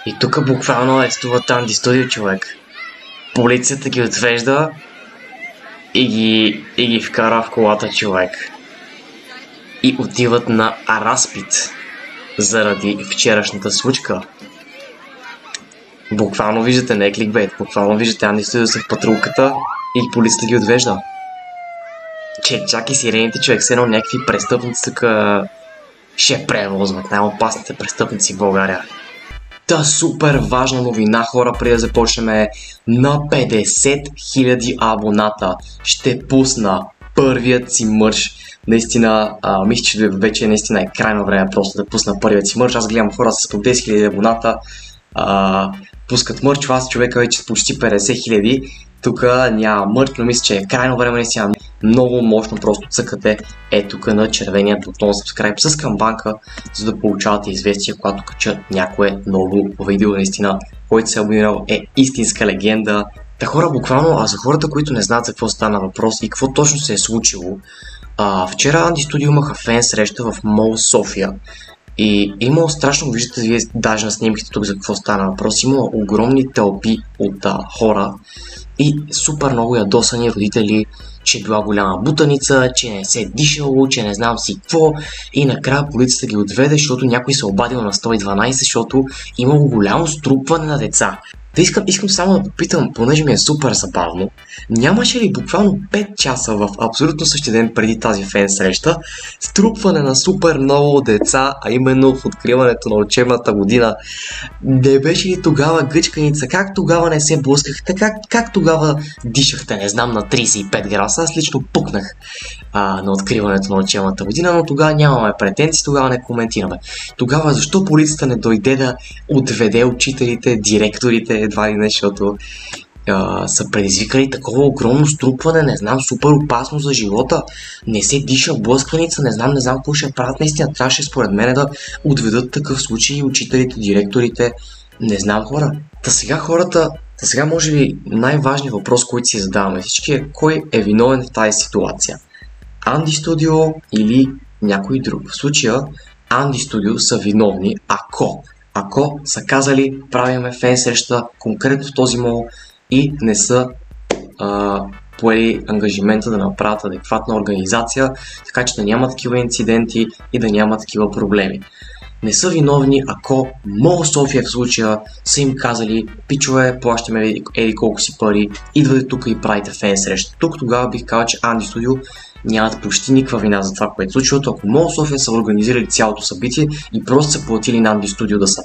И тук буквално арестува Танди Студио, човек. Полицията ги отвежда и ги вкара в колата, човек. И отиват на разпит заради вчерашната случка. Буквално виждате, не е кликбейт, буквално виждате Анди Студио са в патрулката и полицията ги отвежда. Чак и сирените, човек, все едно някакви престъпници тук ще превозват, най-опасните престъпници в България. Та супер важна новина, хора, преди да започнем. На 50 000 абоната ще пусна първият си мърч. Наистина, мисля, че вече наистина е крайно време просто да пусна първият си мърч. Аз гледам хора с по 10 000 абоната пускат мърч, аз човека вече с почти 50 000. Тук няма мърч, но мисля, че е крайно време наистина. Много мощно просто цъкате тук на червения бутон subscribe с камбанка, за да получавате известия, когато кача някое ново видео. Наистина, който се е абонирал е истинска легенда. Та хора, буквално, за хората, които не знаят за какво стана въпрос и какво точно се е случило, вчера Анди Студио имаха фен среща в Мол София. И имало страшно, виждате вие даже на снимките тук за какво стана въпрос, имало огромни тълпи от хора и супер много ядосани родители, че била голяма бутаница, че не се е дишало, че не знам си какво, и накрая полицията ги отведе, защото някой се обадил на 112, защото имало голямо струпване на деца. Да искам само да попитам, понеже ми е супер забавно, нямаше ли буквално 5 часа в абсолютно същия ден преди тази фен среща струпване на супер много деца, а именно в откриването на учебната година? Не беше ли тогава гъчканица? Как тогава не се блъскахте? Как тогава дишахте, не знам, на 35 градуса? Аз лично пукнах на откриването на учебната година, но тогава нямаме претенции, тогава не коментираме. Тогава защо полицията не дойде да отведе учителите, директорите, едва ли не, защото са предизвикали такова огромно струпване, не знам, супер опасно за живота, не се диша, блъсканица, не знам какво ще правят, наистина трябваше според мен да отведат такъв случай учителите, директорите, не знам, хора. Сега може би най-важният въпрос, който си задаваме всички е: кой е виновен в тази ситуация? Анди Студио или някой друг? В случая Анди Студио са виновни, ако са казали правиме фен среща конкретно в този мол и не са поели ангажимента да направят адекватна организация, така че да няма такива инциденти и да няма такива проблеми. Не са виновни, ако Мол София в случая са им казали: пичове, плащаме еди колко си пари, идвате тук и правите фен среща. Тук тогава бих казал, че Анди Студио нямат почти никаква вина за това, което случва, ако Мол София са организирали цялото събитие и просто са платили на Анди Студио да са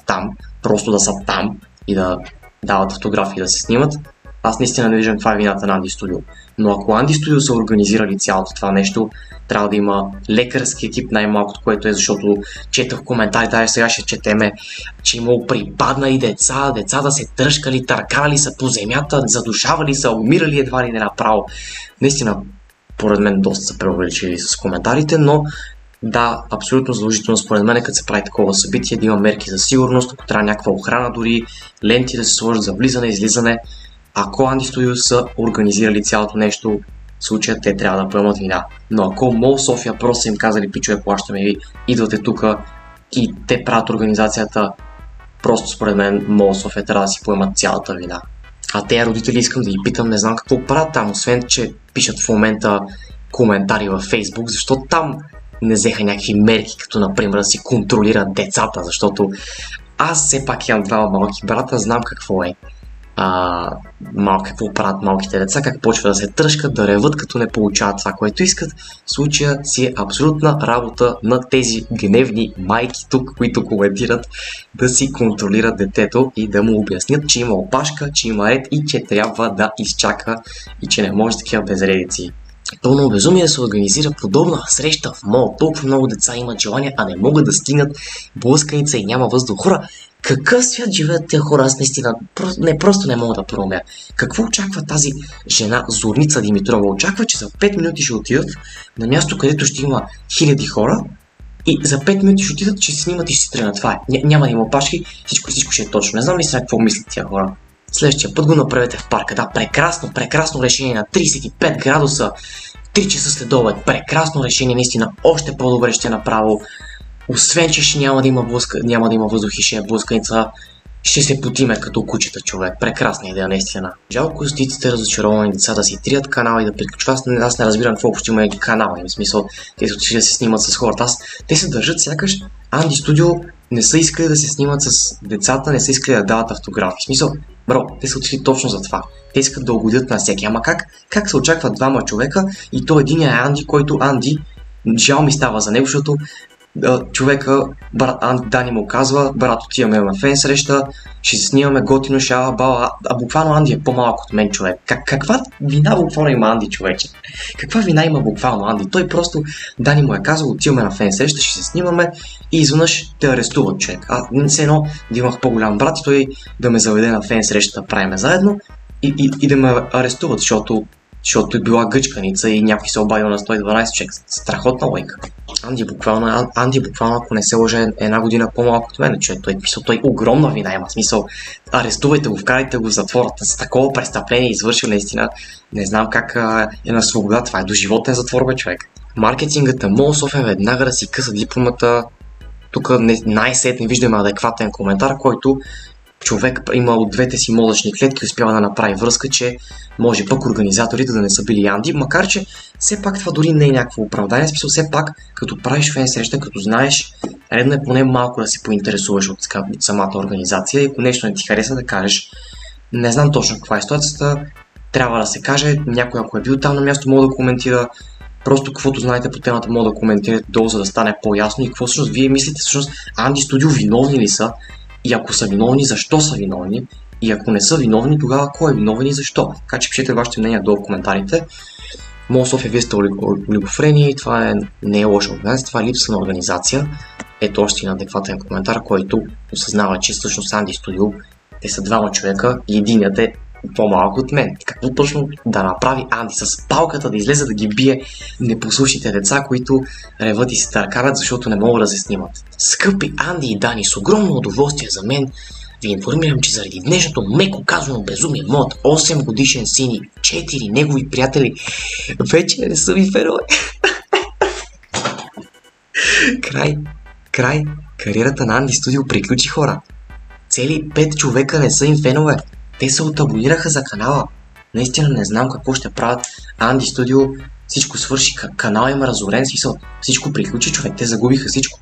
там и да дават фотографии да се снимат, аз наистина не виждам каква е вината на Анди Студио. Но ако Анди Студио са организирали цялото това нещо, трябва да има лекарски екип най-малкото, което е, защото четах в коментари, даже сега ще четеме, че имало припаднали деца, децата се тръшкали, търкали са по земята, задушавали са, умирали едва ли не направо. Наистина, поред мен доста са преувеличили с коментарите, но да, абсолютно задължително според мен, като се прави такова събитие, да има мерки за сигурност, ако трябва някаква охрана, дори ленти да се сложат за влизане, излизане. Ако Анди Студио са организирали цялото нещо, в случая те трябва да поемат вина. Но ако Мол София просто са им казали: пичове, плащаме ви, идвате тук и те правят организацията, просто според мен Мол София трябва да си поемат цялата вина. А те родители, искам да ги питам, не знам какво правят там, освен че пишат в момента коментари във Facebook, защото там не взеха някакви мерки, като например да си контролират децата, защото аз все пак имам двама малки брата, знам какво е. Какво правят малките деца, как почва да се тръшкат, да реват, като не получават това, което искат. В случая си е абсолютна работа на тези гневни майки тук, които коментират, да си контролират детето и да му обяснят, че има опашка, че има ред и че трябва да изчака и че не може такива безредици. Пълно безумие да се организира подобна среща в мол. Толкова много деца имат желание, а не могат да стигнат, блъсканица и няма въздух. Хора, какъв свят живеят тези хора? Аз наистина просто не мога да проумея. Какво очаква тази жена Зорница Димитрова? Очаква, че за 5 минути ще отидат на място, където ще има хиляди хора и за 5 минути ще отидат, че се снимат и ще си тръгнат. Това е. Няма да има опашки, всичко ще е точно. Не знам ли сега какво мислят тия хора. Следващия път го направете в парка. Да, прекрасно решение на 35 градуса, 3 часа след обед. Прекрасно решение, наистина още по-добре ще е направо. Освен, че ще няма да има въздух и ще е блъсканица. ще се потиме като кучета, човек. Прекрасна идея, наистина. Жалко стотиците разочаровани деца да си трият канала и да приключват. Аз не разбирам какво общо има канала. В смисъл, те са отишли да се снимат с хората. Те се държат сякаш Анди Студио не са искали да се снимат с децата, не са искали да дават автографи. В смисъл, бро, те са отишли точно за това. Те искат да угодят на всеки. Ама как се очакват двама човека и то единия е Анди, който Анди, жал ми става за него, защото човека, брат Дани му казва, брат, отиваме на фен среща, ще се снимаме готино, шала, бала, а буквално Анди е по-малък от мен, човек. Каква вина буквално има Анди, човече? Каква вина има буквално Анди? Той просто, Дани му е казал, отиваме на фен среща, ще се снимаме и изведнъж те арестуват, човек. Все едно да имах по-голям брат и той да ме заведе на фен среща да правиме заедно и да ме арестуват, защото е била гъчканица и някой се обадил на 112 човек. Страхотна лойка. Анди буквално, ако не се лъже, една година по-малко от мен, човек. Той огромна вина има. Смисъл, арестувайте го, вкарайте го в затвора. С такова престъпление извършил наистина. Не знам как е на свобода. Това е доживотен затвор, бе, човек. Маркетингът на МОЛ София веднага да си къса дипломата. Тук най-сетне виждаме адекватен коментар, който човек има от двете си мозъчни клетки успява да направи връзка, че може пък организаторите да не са били Анди, макар че все пак това дори не е някакво оправдание, смисъл все пак като правиш фен среща, като знаеш, редно е поне малко да се поинтересуваш от самата организация и ако нещо не ти хареса да кажеш, не знам точно каква е ситуацията, трябва да се каже, някой ако е бил там на място може да коментира, просто каквото знаете по темата може да коментирате долу, за да стане по-ясно и какво всъщност вие мислите, всъщност Анди Студио виновни ли са? И ако са виновни, защо са виновни? И ако не са виновни, тогава кой е виновен и защо? Така че пишете вашите мнения долу в коментарите. МОЛ София, вие сте олигофрени и това не е лоша организация, това е липса на организация. Ето още един адекватен коментар, който осъзнава, че всъщност Анди Студио, те са двама човека и единият е по-малък от мен. Какво точно да направи Анди с палката да излезе да ги бие непослушните деца, които реват и се търкарат, защото не могат да се снимат. Скъпи Анди и Дани, с огромно удоволствие за мен ви информирам, че заради днешното меко казано безумие, моят 8 годишен син и 4 негови приятели вече не са ви фенове. Край. Кариерата на Анди Студио приключи, хора. Цели 5 човека не са им фенове. Те се отабонираха за канала. Наистина не знам какво ще правят. Анди Студио, всичко свърши, канал има разорен, смисъл, всичко приключи, човек, те загубиха всичко.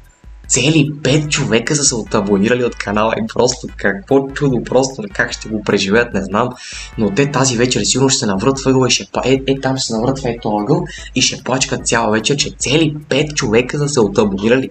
Цели 5 човека са се отабонирали от канала и просто какво чудо, просто как ще го преживеят, не знам. Но те тази вечер сигурно ще се наврат в ъгъл и ще там ще се наврат в ето ъгъл и ще плачкат цяла вечер, че цели 5 човека са се отабонирали.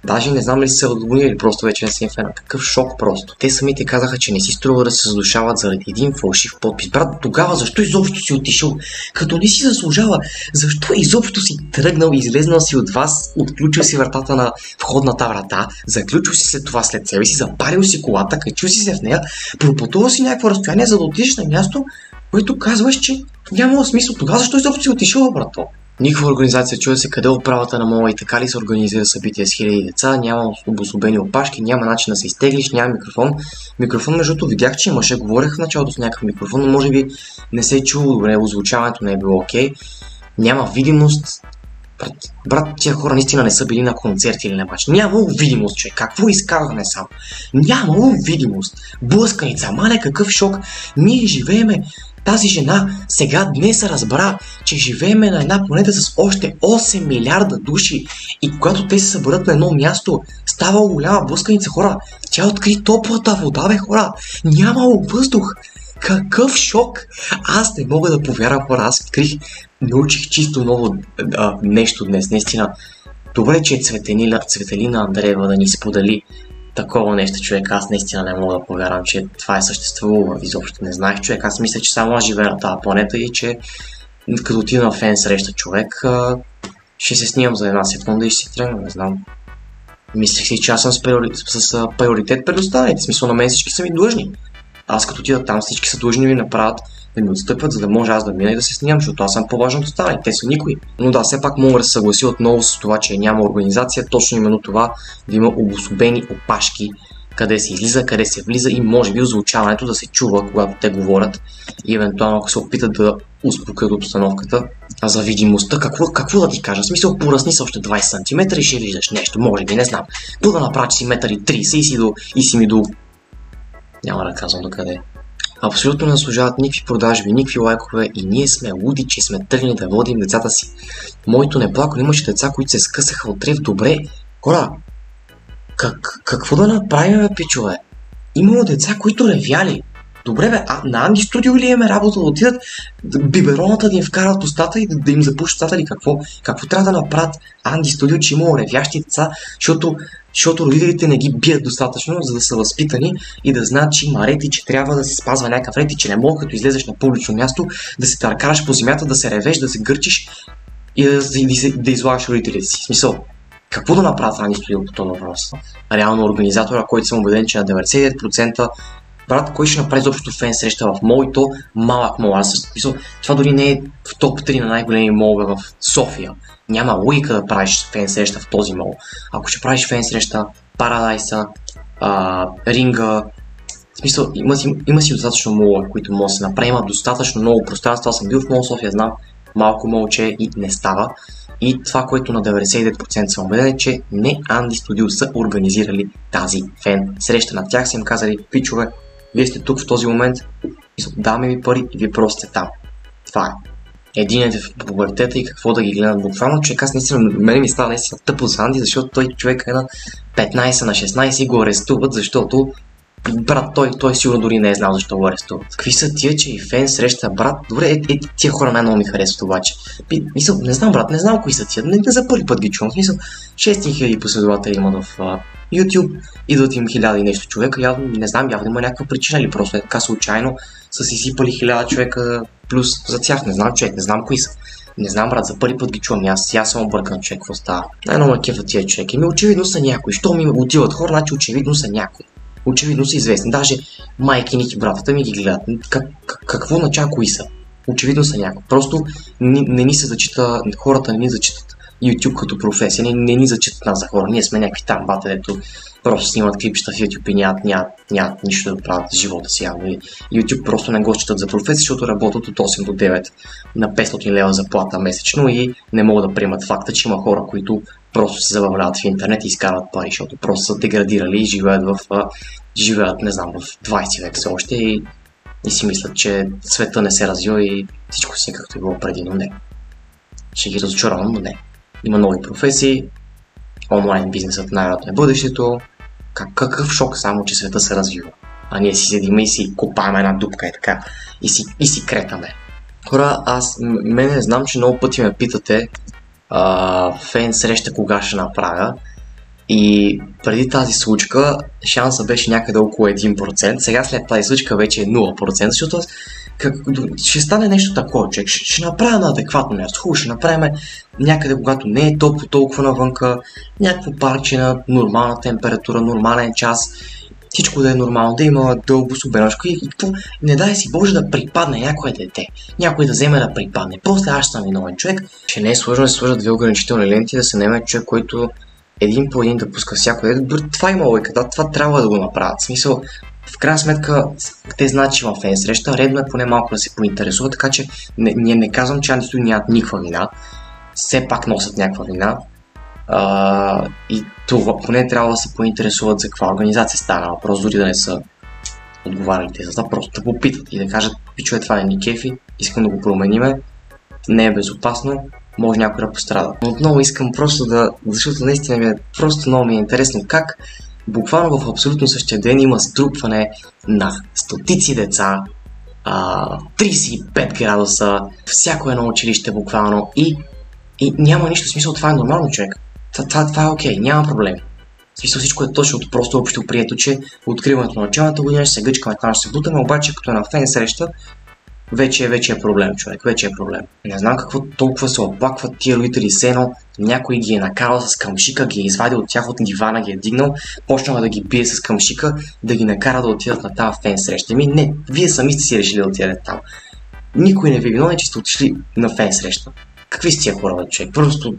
Даже не знам ли се отгонили, просто вече не си фена. Какъв шок просто. Те самите казаха, че не си струва да се задушават заради един фалшив подпис. Брат, тогава защо изобщо си отишъл? Като не си заслужава, защо изобщо си тръгнал, излезнал си от вас, отключил си вратата на входната врата, заключил си след това след себе си, запарил си колата, качил си се в нея, пропътувал си някакво разстояние, за да отидеш на място, което казваш, че няма смисъл. Тогава защо изобщо си отишъл, брато? Никаква организация, чуя се къде управата на мола и така ли се организира събития с хиляди деца, няма обособени опашки, няма начин да се изтеглиш, няма микрофон. Микрофон, между другото, видях, че имаше, говорех в началото с някакъв микрофон, но може би не се е чуло добре, озвучаването не е било окей. Няма видимост. Брат, тия хора наистина не са били на концерт или на мач. Нямало видимост, човек. Какво изказване само? Нямало видимост. Блъсканица, мале, какъв шок. Ние живееме. Тази жена сега днес разбра, че живееме на една планета с още 8 милиарда души и когато те се съберат на едно място, става голяма блъсканица, хора. Тя откри топлата вода, бе, хора. Нямало въздух. Какъв шок! Аз не мога да повярвам, хора. Аз открих, научих чисто ново нещо днес. Наистина, добре, че Цветелина Андреева да ни сподели такова нещо, човек. Аз наистина не мога да повярвам, че това е съществувало. Изобщо не знаех, човек. Аз мисля, че само аз живея на тази планета и че като отида на фен среща човек, ще се снимам за една секунда и ще си тръгна, не знам. Мислех си, че аз съм с приоритет пред останалите. В смисъл, на мен всички са ми длъжни. Аз като отида там, всички са длъжни да ми направят, да ми отстъпят, за да може аз да мина и да се снимам, защото аз съм по-важен от останалите. Те са никой. Но да, все пак мога да се съгласи отново с това, че няма организация, точно именно това да има обособени опашки, къде се излиза, къде се влиза и може би озвучаването да се чува, когато те говорят и евентуално ако се опитат да успокоят обстановката. А за видимостта, какво да ти кажа? В смисъл, поръсни се още 20 см и ще виждаш нещо, може би, не знам. Какво да направя, че си 1,30 м и си ми до Няма да казвам докъде. Абсолютно не заслужават никакви продажби, никакви лайкове и ние сме луди, че сме тръгнали да водим децата си. Моето неплако имаше деца, които се скъсаха от трев. Добре, хора, какво да направим, бе, пичове? Имало деца, които ревяли. Добре, бе, на Анди Студио ли имаме работа да отидат бибероната да им вкарат устата и да им запушат устата или какво? Какво трябва да направят Анди Студио, че имало ревящи деца, защото родителите не ги бият достатъчно, за да са възпитани и да знаят, че има ред и че трябва да се спазва някакъв ред и че не мога, като излезеш на публично място, да се търкараш по земята, да се ревеш, да се гърчиш и да излагаш родителите си. В смисъл, какво да направят Анди Студио по този въпрос? Реално организатора, който съм убеден, че на 99%, брат, кой ще направи изобщо фен среща в мол и то малък мол? Това дори не е в топ 3 на най-големи молове в София. Няма логика да правиш фен среща в този мол. Ако ще правиш фен среща, Парадайса, Ринга, в смисъл има си достатъчно молове, които може да се направи, има достатъчно много пространство. Аз съм бил в мол София, знам малко молче и не става. И това, което на 99% съм убеден е, че не Анди Студио са организирали тази фен среща. На тях са им казали, пичове, вие сте тук в този момент, даме ви пари и вие просто сте там. Това е. Един е в популяритета и какво да ги гледат буквално, човек, аз наистина, мене ми става наистина тъпо за Анди, защото той човек е на 15 на 16 и го арестуват, защото брат, той сигурно дори не е знал защо го арестуват. Какви са тия, че и фен среща, брат? Добре, тия хора най-много ми харесват обаче. Мисъл, не знам, брат, не знам кои са тия, не за първи път ги чувам. Смисъл, 6000 последователи имат в YouTube, идват им 1000 и нещо човека, явно има някаква причина или просто е така случайно са си сипали 1000 човека плюс за тях, не знам човек, не знам кои са. Не знам, брат, за първи път ги чувам, аз съм объркан човек, какво става. Най-много ме кефа тия човеки, очевидно са някои, що ми отиват хора, значи очевидно са някои. Очевидно са известни, даже майки ни и братата ми ги гледат. Какво означава кои са? Очевидно са някои. Просто не ни се зачита, хората не ни зачитат YouTube като професия, не ни зачитат нас за хора. Ние сме някакви там бата, дето просто снимат клипчета в YouTube и нямат нищо да правят в живота си. YouTube просто не го считат за професия, защото работят от 8 до 9 на 500 лева заплата месечно и не могат да приемат факта, че има хора, които просто се забавляват в интернет и изкарват пари, защото просто са деградирали и живеят, не знам, в 20 век все още и си мислят, че света не се развива и всичко си както е било преди, но не. Ще ги разочаровам, но не. Има нови професии, онлайн бизнесът най-вероятно е бъдещето. Какъв шок само, че света се развива. А ние си седим и си копаем една дупка и така. И си кретаме. Хора, мене знам, че много пъти ме питате фен среща кога ще направя. И преди тази случка шанса беше някъде около 1%. Сега след тази случка вече е 0%, защото ще стане нещо такова, човек. Ще направя на адекватно място. Хубаво, ще направим някъде, когато не е топло толкова навънка, някакво парче на нормална температура, нормален час, всичко да е нормално, да има дълго субенашко и не дай си Боже да припадне някое дете, някой да вземе да припадне. После аз съм виновен човек, че не е сложно да се сложат две ограничителни ленти, да се наеме човек, който един по един да пуска всяко дете. Дори това има логика, това трябва да го направят. В смисъл, в крайна сметка, те знаят, че има фен среща, редно е поне малко да се поинтересува, така че не казвам, че Анди Студио нямат никаква вина, все пак носят някаква вина. И това поне трябва да се поинтересуват за каква организация стана въпрос, дори да не са отговаряли те за това, просто да попитат и да кажат, пичове, това не ни кефи, искам да го промениме, не е безопасно, може някой да пострада. Но отново искам просто защото наистина просто много ми е интересно как буквално в абсолютно същия ден има струпване на стотици деца, 35 градуса, всяко едно училище буквално и няма нищо смисъл, това е нормално човек. Това е окей, няма проблеми. В смисъл всичко е точно просто общо прието, че откриването на началната година ще се гъчкаме, там ще се бутаме, обаче като е на фен среща, вече е проблем, човек, вече е проблем. Не знам какво толкова се оплакват тия родители, сено, някой ги е накарал с камшика, ги е извадил от тях от дивана, ги е дигнал, почнал да ги бие с камшика, да ги накара да отидат на тази фен среща. Не, вие сами сте си решили да отидете там. Никой не ви е виновен, че сте отишли на фен среща. Какви сте тия хора, човек? Просто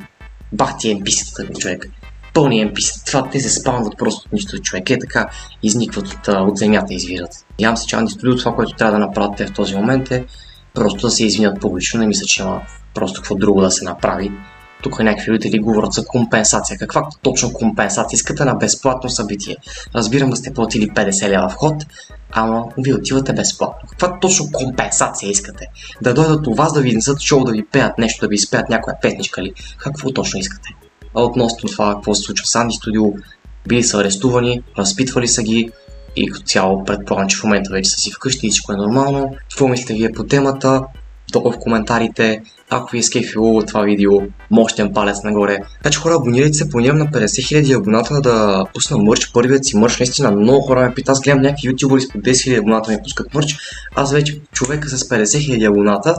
бахти NPC-тата, човек. Пълни NPC-та. Това те се спамват просто от нищо, човек. Така изникват от земята, извират. Надявам се, че Анди Студио това, което трябва да направят те в този момент е просто да се извинят публично. Не мисля, че има просто какво друго да се направи. Тук някакви родители говорят за компенсация. Каква точно компенсация? Искате на безплатно събитие. Разбирам да сте платили 50 лева вход, ама вие отивате безплатно. Каква точно компенсация искате? Да дойдат у вас да ви изнесат шоу, да ви пеят нещо, да ви изпеят някоя песничка ли? Какво точно искате? А относно това, какво се случва в Санди Студио, били са арестувани, разпитвали са ги и като цяло предполагам, че в момента вече са си вкъщи и всичко е нормално. Какво мислите вие по темата? Долу в коментарите. Ако ви е скефило това видео, мощен палец нагоре. Значи хора, абонирайте се, планирам на 50 000 абоната да пусна мърч, първият си мърч, наистина много хора ме питат, аз гледам някакви ютубъри с по 10 000 абоната ми пускат мърч, аз вече човека с 50 000 абоната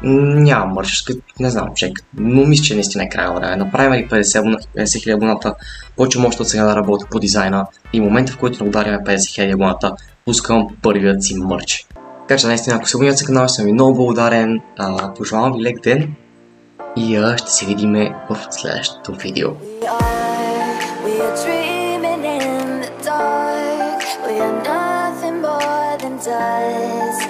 нямам мърч, не знам, чек, но мисля, че наистина е крайно време. Направим ли 50 000 абоната, повече може от сега да работя по дизайна и в момента, в който не ударим 50 000 абоната, пускам първият си мърч. Така че наистина, ако се абонирате за канала, съм ви много благодарен, пожелавам ви лек ден и ще се видим в следващото видео. We are nothing more than dust.